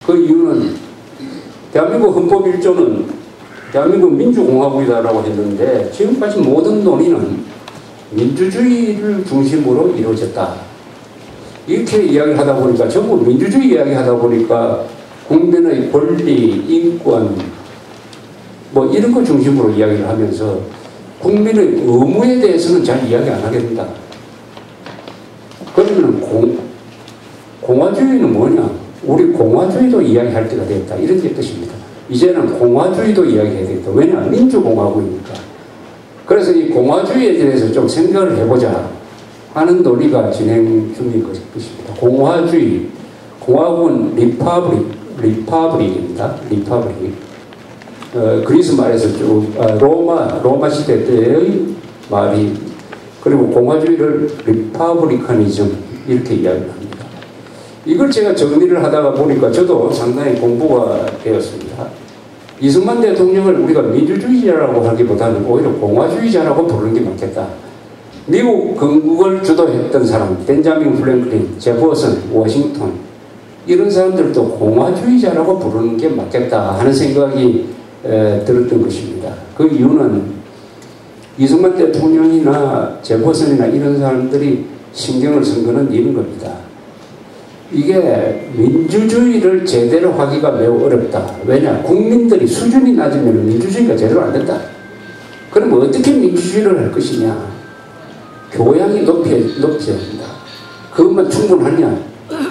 그 이유는 대한민국 헌법 1조는 대한민국 민주공화국이다라고 했는데 지금까지 모든 논의는 민주주의를 중심으로 이루어졌다. 이렇게 이야기를 하다 보니까 전부 민주주의 이야기 하다 보니까 국민의 권리, 인권 뭐 이런 거 중심으로 이야기를 하면서 국민의 의무에 대해서는 잘 이야기 안 하게 된다. 그러면 공화주의는 뭐냐? 우리 공화주의도 이야기할 때가 됐다. 이런 뜻입니다. 이제는 공화주의도 이야기해야 되겠다. 왜냐? 민주공화국이니까. 그래서 이 공화주의에 대해서 좀 생각을 해보자 하는 논의가 진행 중인 것입니다. 공화주의, 공화국은 리파블릭입니다. 리파블릭. 그리스 말에서 쭉 로마 시대 때의 말이, 그리고 공화주의를 리파블리카니즘 이렇게 이야기를 합니다. 이걸 제가 정리를 하다가 보니까 저도 상당히 공부가 되었습니다. 이승만 대통령을 우리가 민주주의자라고 하기보다는 오히려 공화주의자라고 부르는 게 맞겠다. 미국 건국을 주도했던 사람, 벤자민 프랭클린, 제퍼슨, 워싱턴 이런 사람들도 공화주의자라고 부르는 게 맞겠다 하는 생각이 들었던 것입니다. 그 이유는 이승만 대통령이나 제퍼슨이나 이런 사람들이 신경을 쓴 거는 이런 겁니다. 이게 민주주의를 제대로 하기가 매우 어렵다. 왜냐? 국민들이 수준이 낮으면 민주주의가 제대로 안 된다. 그럼 어떻게 민주주의를 할 것이냐? 교양이 높여야 된다. 그것만 충분하냐?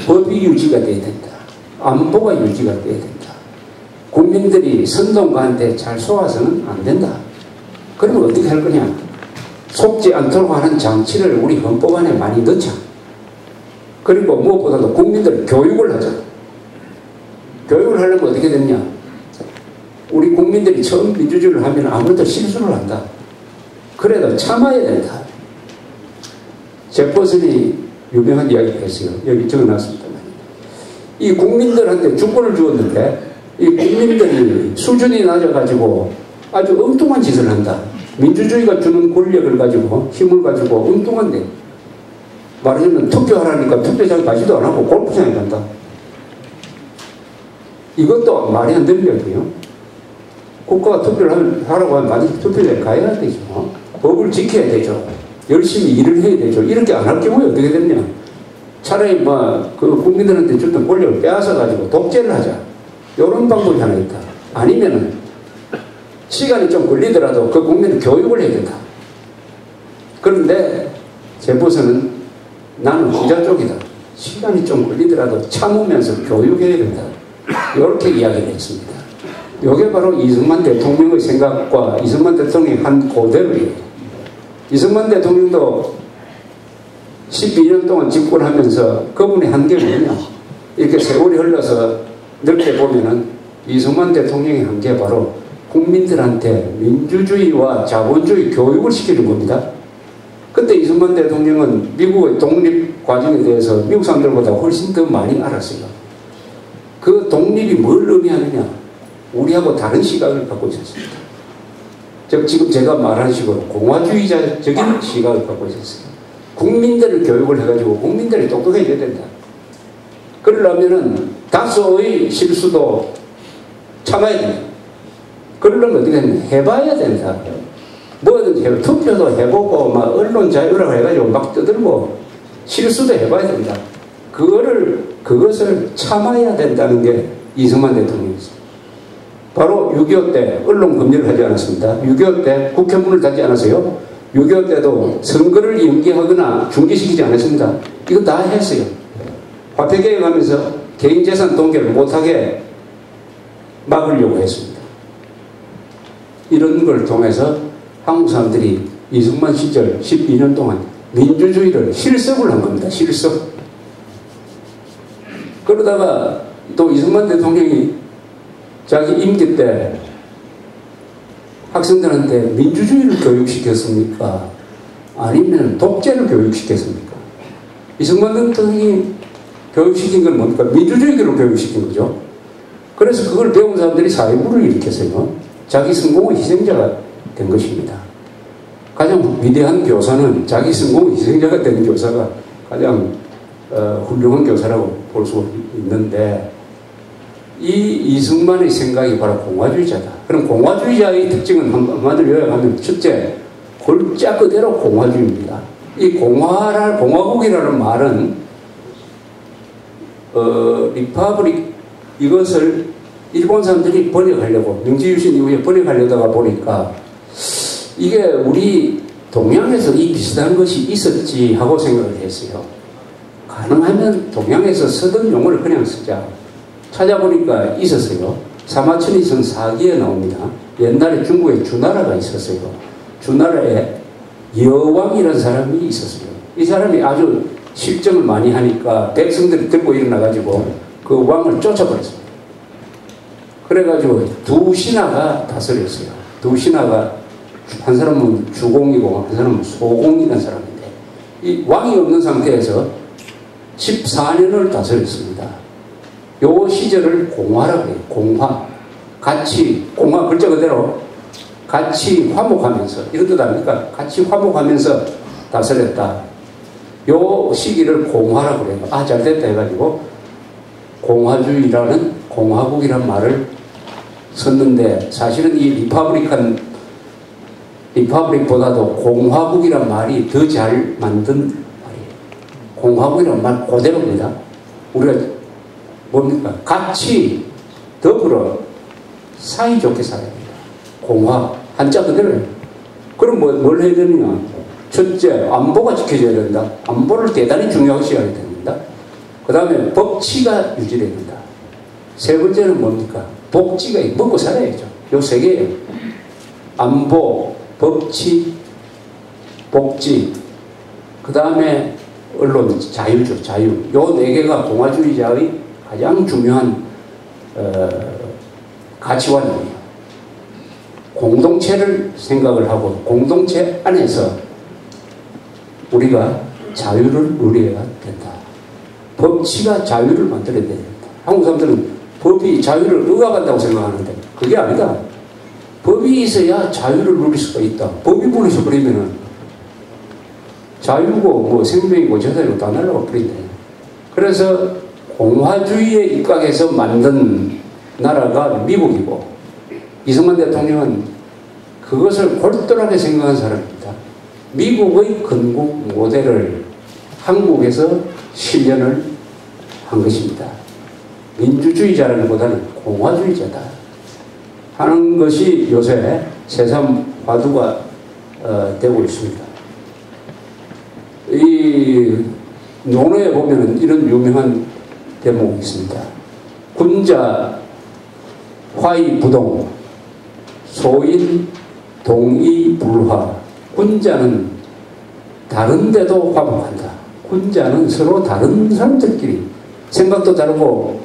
법이 유지가 돼야 된다. 안보가 유지가 돼야 된다. 국민들이 선동가한테 잘 속아서는 안 된다. 그러면 어떻게 할 거냐? 속지 않도록 하는 장치를 우리 헌법 안에 많이 넣자. 그리고 무엇보다도 국민들 교육을 하자. 교육을 하려면 어떻게 됐냐? 우리 국민들이 처음 민주주의를 하면 아무래도 실수를 한다. 그래도 참아야 된다. 제퍼슨이 유명한 이야기를 했어요. 여기 적어놨습니다만. 이 국민들한테 주권을 주었는데 이 국민들이 수준이 낮아가지고 아주 엉뚱한 짓을 한다. 민주주의가 주는 권력을 가지고 힘을 가지고 엉뚱한데 말하자면 투표하라니까 투표장 가지도 안 하고 골프장에 간다. 이것도 말이 안 되는 거고요. 국가가 투표를 하라고 하면 반드시 투표장에 가야 되죠. 법을 지켜야 되죠. 열심히 일을 해야 되죠. 이렇게 안 할 경우에 어떻게 되냐? 차라리 그 국민들한테 줬던 권력을 빼앗아가지고 독재를 하자. 이런 방법이 하나 있다. 아니면은 시간이 좀 걸리더라도 그 국민을 교육을 해야 된다. 그런데 제퍼슨은 나는 후자 쪽이다. 시간이 좀 걸리더라도 참으면서 교육해야 된다. 이렇게 이야기를 했습니다. 이게 바로 이승만 대통령의 생각과 이승만 대통령이 한 그대로예요. 이승만 대통령도 12년 동안 집권하면서 그분의 한계가 뭐냐? 이렇게 세월이 흘러서 넓게 보면은 이승만 대통령의 한계가 바로 국민들한테 민주주의와 자본주의 교육을 시키는 겁니다. 그때 이승만 대통령은 미국의 독립 과정에 대해서 미국 사람들보다 훨씬 더 많이 알았어요. 그 독립이 뭘 의미하느냐? 우리하고 다른 시각을 갖고 있었습니다. 즉 지금 제가 말한 식으로 공화주의자적인 시각을 갖고 있었어요. 국민들을 교육을 해가지고 국민들이 똑똑해져야 된다. 그러려면은 다소의 실수도 참아야 된다. 그러려면 어떻게 했냐? 해봐야 된다. 뭐든지 해봐. 투표도 해보고 막 언론 자유라고 해가지고 막 떠들고 실수도 해봐야 된다. 그것을 참아야 된다는 게 이승만 대통령이었습니다. 바로 6.25 때 언론 금지를 하지 않았습니다. 6.25 때 국회 문을 닫지 않았어요. 6.25 때도 선거를 연기하거나 중지시키지 않았습니다. 이거 다 했어요. 화폐개혁하면서 개인재산 동결을 못하게 막으려고 했습니다. 이런 걸 통해서 한국 사람들이 이승만 시절 12년 동안 민주주의를 실습을 한 겁니다. 실습. 그러다가 또 이승만 대통령이 자기 임기 때 학생들한테 민주주의를 교육시켰습니까? 아니면 독재를 교육시켰습니까? 이승만 대통령이 교육시킨 건 뭡니까? 민주주의를 교육시킨 거죠. 그래서 그걸 배운 사람들이 사회부를 일으켰어요. 자기 성공의 희생자가 된 것입니다. 가장 위대한 교사는 자기 성공의 희생자가 된 교사가 가장 훌륭한 교사라고 볼 수 있는데 이 이승만의 생각이 바로 공화주의자다. 그럼 공화주의자의 특징은 한마디로 요약하면 첫째, 골자 그대로 공화주의입니다. 이 공화국이라는 말은 리퍼블릭 이것을 일본 사람들이 번역하려고明治維新 이후에 번역하려다가 보니까 이게 우리 동양에서 이 비슷한 것이 있었지 하고 생각을 했어요. 가능하면 동양에서 쓰던 용어를 그냥 쓰자. 찾아보니까 있었어요. 사마천이선 사기에 나옵니다. 옛날에 중국에 주나라가 있었어요. 주나라에 여왕이라는 사람이 있었어요. 이 사람이 아주 실정을 많이 하니까 백성들이 들고 일어나가지고 그 왕을 쫓아버렸습니다. 그래가지고 두 신하가 다스렸어요. 두 신하가 한 사람은 주공이고 한 사람은 소공이라는 사람인데 이 왕이 없는 상태에서 14년을 다스렸습니다. 요 시절을 공화라고 해요. 공화. 같이, 공화 글자 그대로 같이 화목하면서, 이런 뜻 아닙니까? 같이 화목하면서 다스렸다. 요 시기를 공화라고 그래요. 아, 잘 됐다 해가지고 공화주의라는 공화국이란 말을 썼는데 사실은 이 리퍼블릭보다도 공화국이란 말이 더 잘 만든 말이에요. 공화국이란 말 그대로입니다. 우리가 뭡니까? 같이 더불어 사이좋게 살아야 됩니다. 공화, 한자 그대로예요. 그럼 뭘 해야 되느냐? 첫째, 안보가 지켜져야 된다. 안보를 대단히 중요시 해야 됩니다. 그 다음에 법치가 유지돼야 된다. 세 번째는 뭡니까? 복지가 먹고 살아야죠. 요 세 개예요. 안보, 법치, 복지, 그 다음에 언론, 자유죠. 자유. 요 네 개가 공화주의자의 가장 중요한 가치관이에요. 공동체를 생각을 하고 공동체 안에서 우리가 자유를 누려야 된다. 법치가 자유를 만들어야 된다. 한국 사람들은 법이 자유를 억압한다고 생각하는데 그게 아니다. 법이 있어야 자유를 누릴 수가 있다. 법이 무너져 버리면은 자유고 뭐 생명이고 재산이고 다 날라가 버린다. 그래서 공화주의에 입각해서 만든 나라가 미국이고 이승만 대통령은 그것을 골똘하게 생각한 사람입니다. 미국의 건국 모델을 한국에서 실현을 한 것입니다. 민주주의자라기보다는 공화주의자다 하는 것이 요새 세상 화두가 되고 있습니다. 이 논어에 보면 이런 유명한 대목이 있습니다. 군자 화이부동 소인 동의불화. 군자는 다른데도 화목한다. 군자는 서로 다른 사람들끼리 생각도 다르고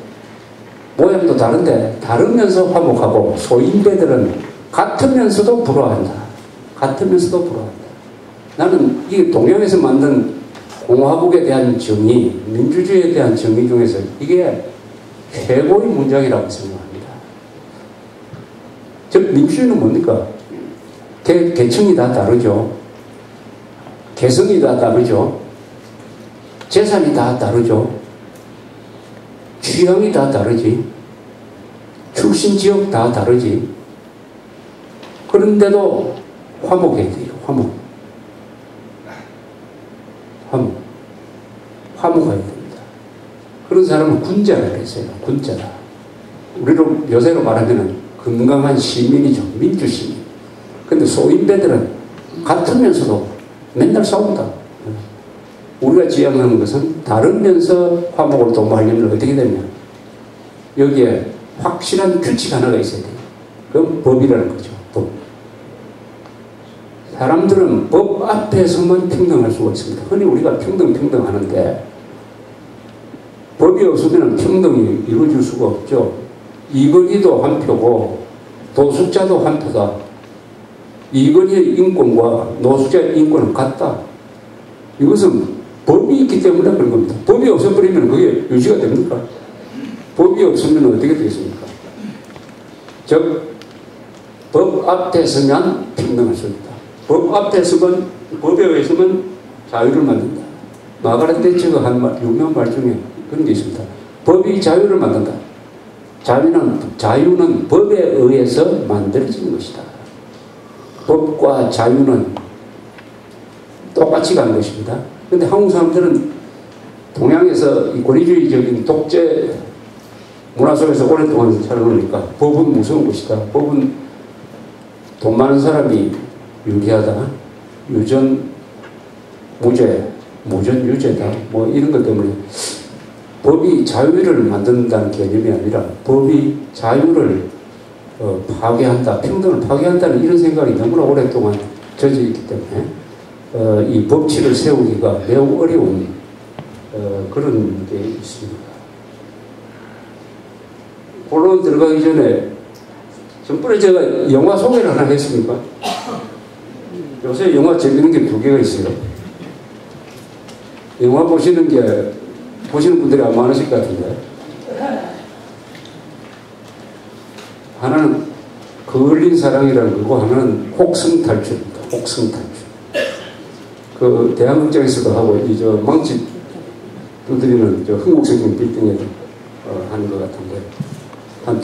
모양도 다른데 다르면서 화목하고 소인배들은 같으면서도 불화한다. 같으면서도 불화한다. 나는 이 동양에서 만든 공화국에 대한 정의, 민주주의에 대한 정의 중에서 이게 최고의 문장이라고 생각합니다. 즉 민주주의는 뭡니까? 계층이 다 다르죠. 개성이 다 다르죠. 재산이 다 다르죠. 취향이 다 다르지. 출신 지역 다 다르지. 그런데도 화목해야 돼요. 화목해야 됩니다. 그런 사람은 군자라고 했어요. 군자다. 우리로 요새로 말하면 건강한 시민이죠. 민주시민. 근데 소인배들은 같으면서도 맨날 싸운다. 우리가 지향하는 것은 다르면서 화목을 도모하려면 어떻게 되냐. 여기에 확실한 규칙 하나가 있어야 돼요. 그건 법이라는 거죠. 법. 사람들은 법 앞에서만 평등할 수가 있습니다. 흔히 우리가 평등 하는데 법이 없으면 평등이 이루어질 수가 없죠. 이건희도 한 표고 노숙자도 한 표다. 이건희의 인권과 노숙자의 인권은 같다. 이것은 법이 있기 때문에 그런 겁니다. 법이 없어버리면 그게 유지가 됩니까? 법이 없으면 어떻게 되겠습니까? 즉, 법 앞에 서면 평등할 수 있다. 법 앞에 서면, 법에 의해서는 자유를 만든다. 마가렛 대처가 한 유명한 말 중에 그런 게 있습니다. 법이 자유를 만든다. 자유는 법에 의해서 만들어진 것이다. 법과 자유는 똑같이 가는 것입니다. 그런데 한국 사람들은 동양에서 이 권위주의적인 독재 문화 속에서 오랫동안 살아오니까 법은 무서운 것이다. 법은 돈 많은 사람이 유리하다. 유전 무죄, 무전 유죄다. 뭐 이런 것 때문에 법이 자유를 만든다는 개념이 아니라 법이 자유를 파괴한다, 평등을 파괴한다는 이런 생각이 너무나 오랫동안 젖어 있기 때문에 이 법칙을 세우기가 매우 어려운 그런 게 있습니다. 본론 들어가기 전에 전번에 제가 영화 소개를 하나 했습니까? 요새 영화 재밌는 게 두 개가 있어요. 영화 보시는 분들이 아마 많으실 것 같은데, 하나는 그을린 사랑이라는 거고 하나는 혹성탈출입니다. 혹성탈출. 그 대한극장에서도 하고 이 망치 두드리는 흥국생명 빌딩에도 하는 것 같은데,